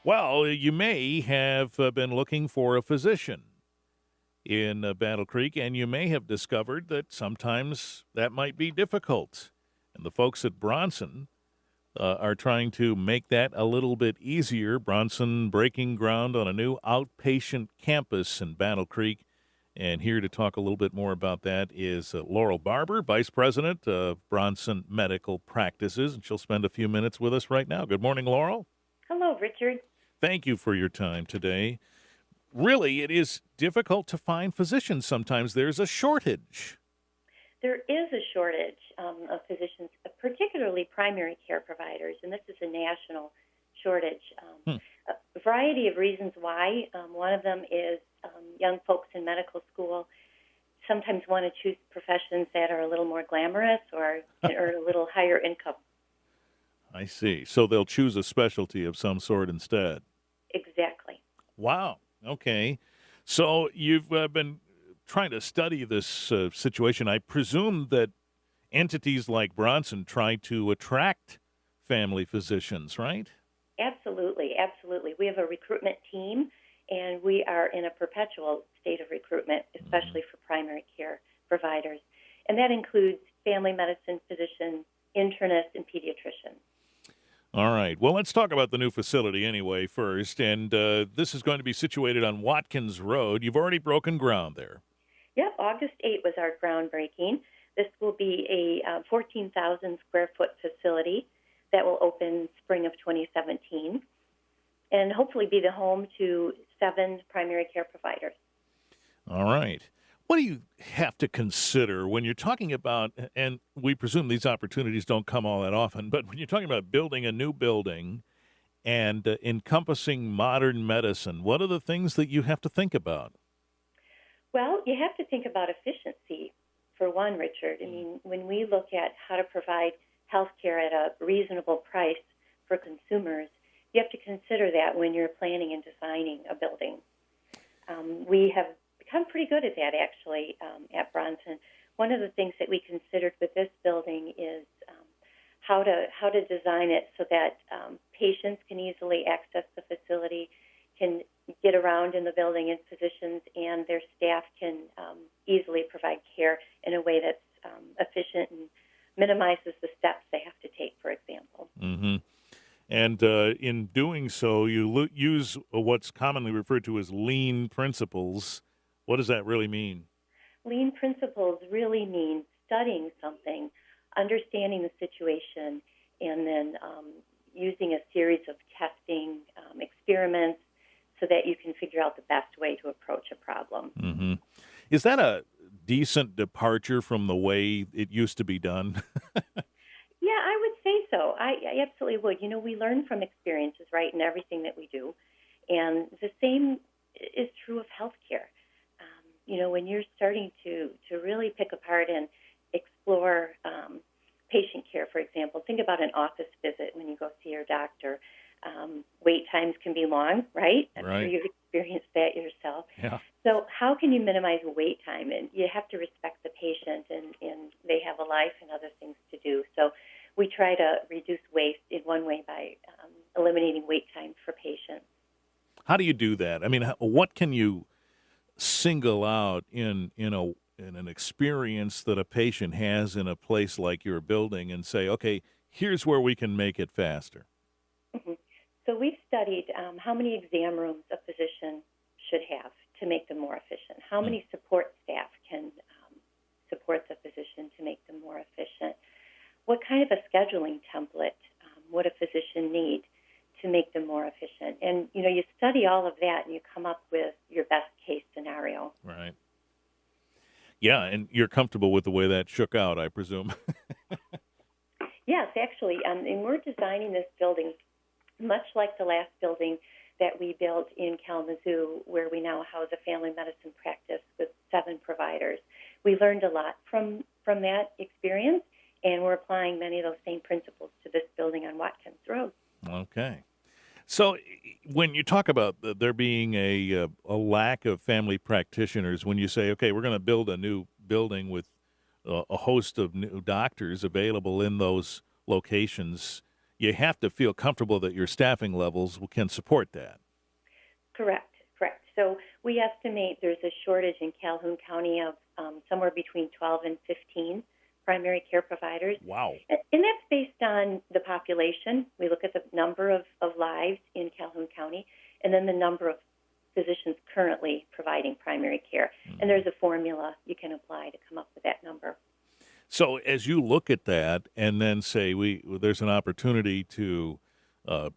Well, you may have been looking for a physician in Battle Creek, and you may have discovered that sometimes that might be difficult. And the folks at Bronson are trying to make that a little bit easier. Bronson breaking ground on a new outpatient campus in Battle Creek. And here to talk a little bit more about that is Laurel Barber, Vice President of Bronson Medical Practices, and she'll spend a few minutes with us right now. Good morning, Laurel. Hello, Richard. Thank you for your time today. Really, it is difficult to find physicians sometimes. There's a shortage. There is a shortage of physicians, particularly primary care providers, and this is a national shortage. A variety of reasons why. One of them is young folks in medical school sometimes want to choose professions that are a little more glamorous or a little higher income. I see. So they'll choose a specialty of some sort instead. Exactly. Wow. Okay. So you've been trying to study this situation. I presume that entities like Bronson try to attract family physicians, right? Absolutely. We have a recruitment team, and we are in a perpetual state of recruitment, especially for primary care providers. And that includes family medicine physicians, internists, and pediatricians. All right. Well, let's talk about the new facility anyway first. And this is going to be situated on Watkins Road. You've already broken ground there. Yep, August 8th was our groundbreaking. This will be a 14,000 square foot facility that will open spring of 2017 and hopefully be the home to 7 primary care providers. All right. What do you have to consider when you're talking about, and we presume these opportunities don't come all that often, but when you're talking about building a new building and encompassing modern medicine, what are the things that you have to think about? Well, you have to think about efficiency, for one, Richard. I mean, when we look at how to provide health care at a reasonable price for consumers, you have to consider that when you're planning and designing a building. We have become pretty good at that, actually, at Bronson. One of the things that we considered with this building is how to design it so that patients can easily access the facility, can get around in the building, and physicians and their staff can easily provide care in a way that's efficient and minimizes the steps they have to take, for example. Mm-hmm. And in doing so, you use what's commonly referred to as lean principles. What does that really mean? Lean principles really mean studying something, understanding the situation, and then using a series of testing experiments so that you can figure out the best way to approach a problem. Mm-hmm. Is that a decent departure from the way it used to be done? Yeah, I would say so. I absolutely would. You know, we learn from experiences, right, in everything that we do. And the same is true of healthcare. You know, when you're starting to really pick apart and explore patient care, for example, think about an office visit when you go see your doctor. Wait times can be long, right? I'm sure you've experienced that yourself. Yeah. So how can you minimize wait time? And you have to respect the patient, and they have a life and other things to do. So we try to reduce waste in one way by eliminating wait time for patients. How do you do that? I mean, what can you single out in an experience that a patient has in a place like your building and say, okay, here's where we can make it faster? Mm-hmm. So we've studied how many exam rooms a physician should have to make them more efficient. How many support staff can support the physician to make them more efficient? What kind of a scheduling template would a physician need to make them more efficient? And, you know, you study all of that and you come up with your best case scenario. Right. Yeah, and you're comfortable with the way that shook out, I presume. Yes, actually. And we're designing this building much like the last building that we built in Kalamazoo, where we now house a family medicine practice with 7 providers. We learned a lot from that experience, and we're applying many of those same principles to this building on Watkins Road. Okay. So when you talk about there being a lack of family practitioners, when you say, okay, we're going to build a new building with a host of new doctors available in those locations, you have to feel comfortable that your staffing levels can support that. Correct. So we estimate there's a shortage in Calhoun County of somewhere between 12 and 15 primary care providers. Wow. And that's based on the population. We look at the number of lives in Calhoun County and then the number of physicians currently providing primary care. Mm-hmm. And there's a formula you can apply to come up with that number. So as you look at that and then say there's an opportunity to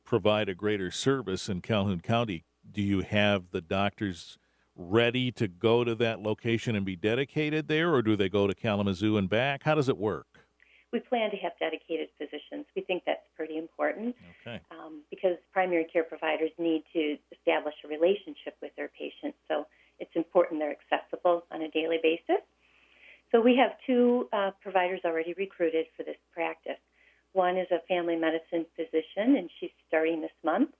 provide a greater service in Calhoun County, do you have the doctors ready to go to that location and be dedicated there, or do they go to Kalamazoo and back? How does it work? We plan to have dedicated physicians. We think that's pretty important. Okay. Because primary care providers need to establish a relationship with their patients, so it's important they're accessible on a daily basis. So we have two providers already recruited for this practice. One is a family medicine physician, and she's starting this month.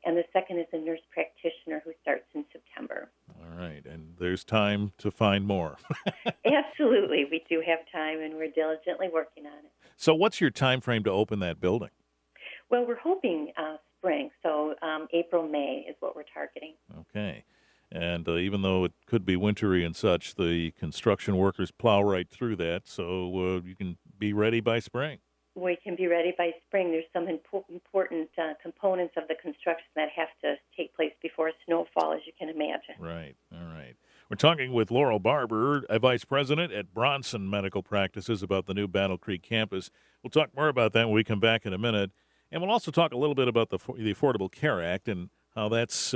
And the second is a nurse practitioner who starts in September. All right. And there's time to find more. Absolutely. We do have time, and we're diligently working on it. So what's your time frame to open that building? Well, we're hoping spring. So April, May is what we're targeting. Okay. And even though it could be wintry and such, the construction workers plow right through that, so you can be ready by spring. We can be ready by spring. There's some important components of the construction that have to take place before snowfall, as you can imagine. Right. All right. We're talking with Laurel Barber, a vice president at Bronson Medical Practices, about the new Battle Creek campus. We'll talk more about that when we come back in a minute. And we'll also talk a little bit about the Affordable Care Act and how that's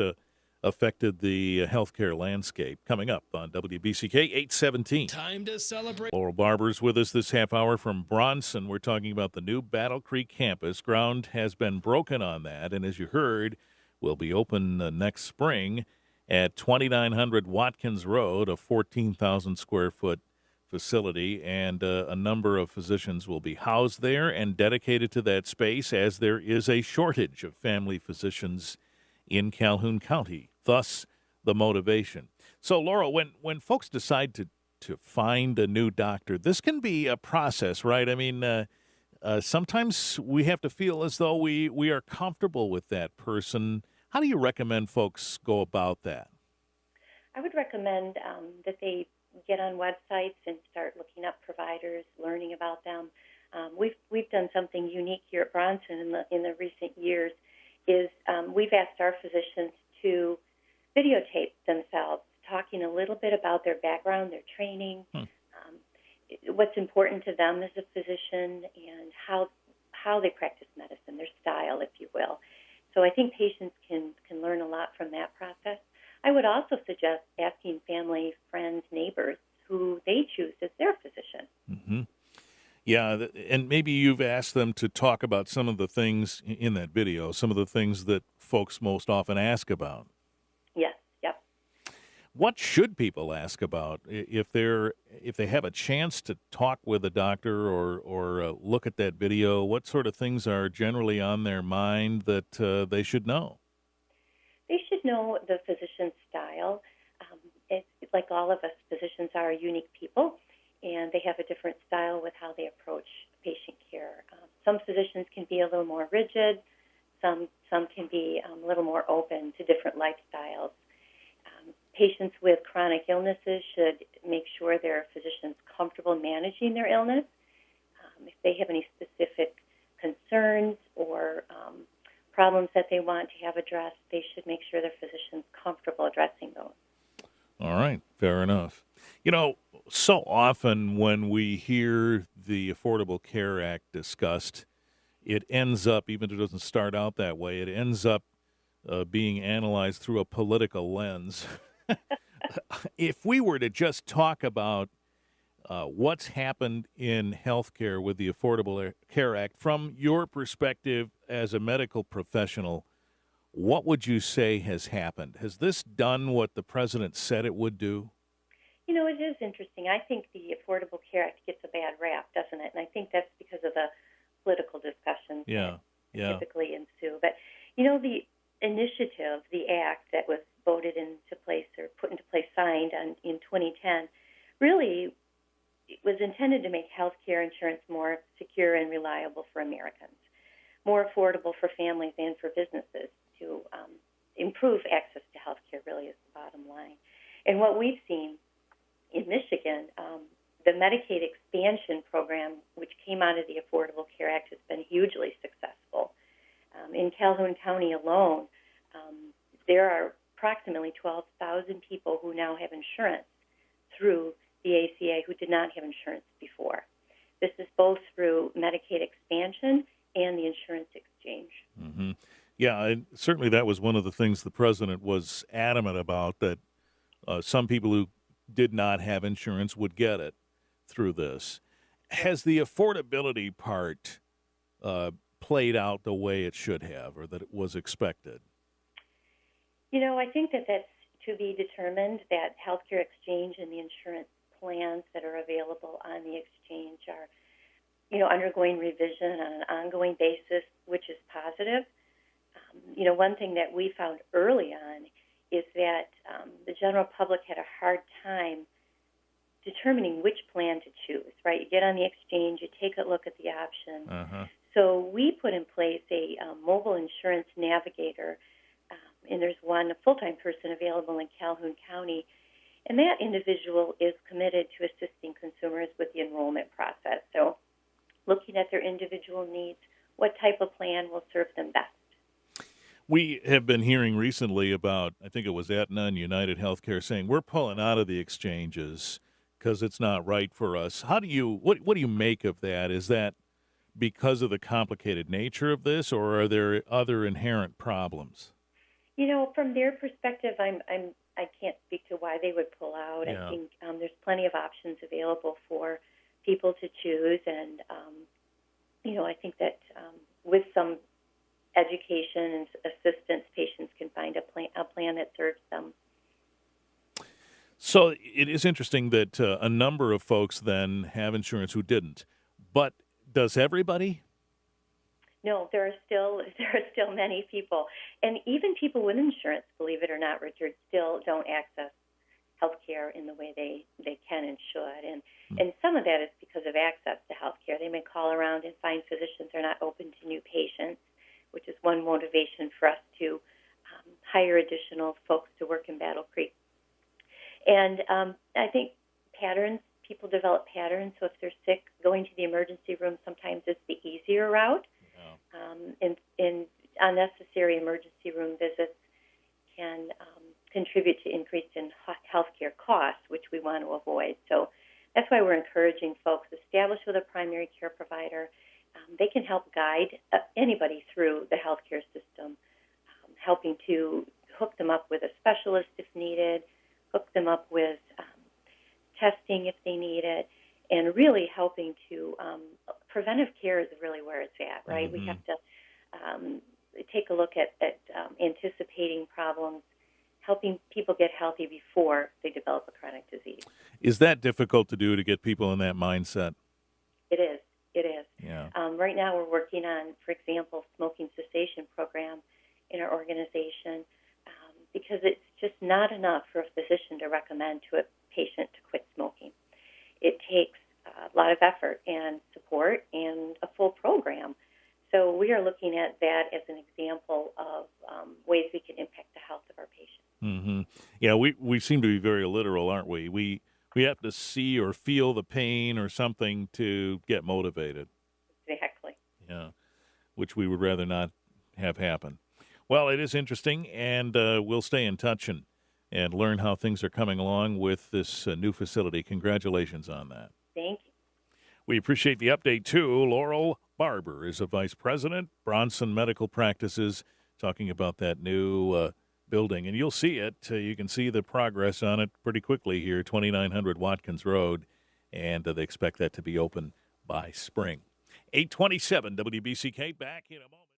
affected the healthcare landscape. Coming up on WBCK 817. Time to celebrate. Laurel Barber's with us this half hour from Bronson. We're talking about the new Battle Creek campus. Ground has been broken on that, and as you heard, will be open next spring at 2900 Watkins Road, a 14,000 square foot facility, and a number of physicians will be housed there and dedicated to that space, as there is a shortage of family physicians in Calhoun County, thus the motivation. So, Laurel, when folks decide to find a new doctor, this can be a process, right? I mean, sometimes we have to feel as though we are comfortable with that person. How do you recommend folks go about that? I would recommend that they get on websites and start looking up providers, learning about them. We've done something unique here at Bronson in the recent years. We've asked our physicians to videotape themselves, talking a little bit about their background, their training, what's important to them as a physician, and how they practice medicine, their style, if you will. So I think patients can learn a lot from that process. I would also suggest asking family, friends, neighbors who they choose as their physician. Mm-hmm. Yeah, and maybe you've asked them to talk about some of the things in that video, some of the things that folks most often ask about. Yes, yep. What should people ask about if they have a chance to talk with a doctor or look at that video? What sort of things are generally on their mind that they should know? They should know the physician's style. It's like all of us, physicians are unique people, and they have a different style with how they approach patient care. Some physicians can be a little more rigid. Some can be a little more open to different lifestyles. Patients with chronic illnesses should make sure their physician's comfortable managing their illness. If they have any specific concerns or problems that they want to have addressed, they should make sure their physician's comfortable addressing those. All right, fair enough. You know, so often when we hear the Affordable Care Act discussed, it ends up, even if it doesn't start out that way, it ends up being analyzed through a political lens. If we were to just talk about what's happened in healthcare with the Affordable Care Act, from your perspective as a medical professional, what would you say has happened? Has this done what the president said it would do? You know, it is interesting. I think the Affordable Care Act gets a bad rap, doesn't it? And I think that's because of the political discussions that typically ensue. But, you know, the initiative, the act that was voted into place or put into place, signed in 2010, really was intended to make health care insurance more secure and reliable for Americans. more affordable for families and for businesses to improve access to health care really is the bottom line. And what we've seen in Michigan, the Medicaid expansion program, which came out of the Affordable Care Act, has been hugely successful. In Calhoun County alone, there are approximately 12,000 people who now have insurance through the ACA who did not have insurance before. This is both through Medicaid expansion and the insurance exchange. Mm-hmm. Yeah, certainly that was one of the things the president was adamant about, that some people who did not have insurance would get it through this. Has the affordability part played out the way it should have, or that it was expected? I think that that's to be determined. That healthcare exchange and the insurance plans that are available on the exchange are, undergoing revision on an ongoing basis, which is positive. One thing that we found early on is that the general public had a hard time determining which plan to choose, right? You get on the exchange, you take a look at the options. Uh-huh. So we put in place a mobile insurance navigator, and there's one full-time person available in Calhoun County, and that individual is committed to assisting consumers with the enrollment process. So looking at their individual needs, what type of plan will serve them best. We have been hearing recently about, I think it was Aetna and United Healthcare, saying we're pulling out of the exchanges because it's not right for us. What do you make of that? Is that because of the complicated nature of this, or are there other inherent problems? From their perspective, I can't speak to why they would pull out. Yeah. I think there's plenty of options available for people to choose, and I think that with some education and assistance, patients can find a plan that serves them. So it is interesting that a number of folks then have insurance who didn't. But does everybody? No, there are still many people, and even people with insurance, believe it or not, Richard, still don't access health care in the way they can and should. And some of that is because of access to health care. They may call around and find physicians are not open to new patients, which is one motivation for us to hire additional folks to work in Battle Creek. And I think people develop patterns. So if they're sick, going to the emergency room sometimes is the easier route. In unnecessary emergency room visits can contribute to increase in healthcare costs, which we want to avoid. So that's why we're encouraging folks establish with a primary care provider. They can help guide anybody through the healthcare system, helping to hook them up with a specialist if needed, hook them up with testing if they need it, and really helping to preventive care is really where it's at, right? Mm-hmm. We have to take a look at anticipating problems, helping people get healthy before they develop a chronic disease. Is that difficult to do, to get people in that mindset? It is. Yeah. Right now we're working on, for example, smoking cessation program in our organization because it's just not enough for a physician to recommend to a patient to quit smoking. It takes a lot of effort and support and a full program. So we are looking at that as an example of ways we can impact the health of our patients. Mm-hmm. Yeah, we seem to be very literal, aren't we? We have to see or feel the pain or something to get motivated. Exactly. Yeah, which we would rather not have happen. Well, it is interesting, and we'll stay in touch and learn how things are coming along with this new facility. Congratulations on that. Thank you. We appreciate the update, too. Laurel Barber is a vice president, Bronson Medical Practices, talking about that new building. And you'll see it. You can see the progress on it pretty quickly here, 2900 Watkins Road, and they expect that to be open by spring. 827 WBCK, back in a moment.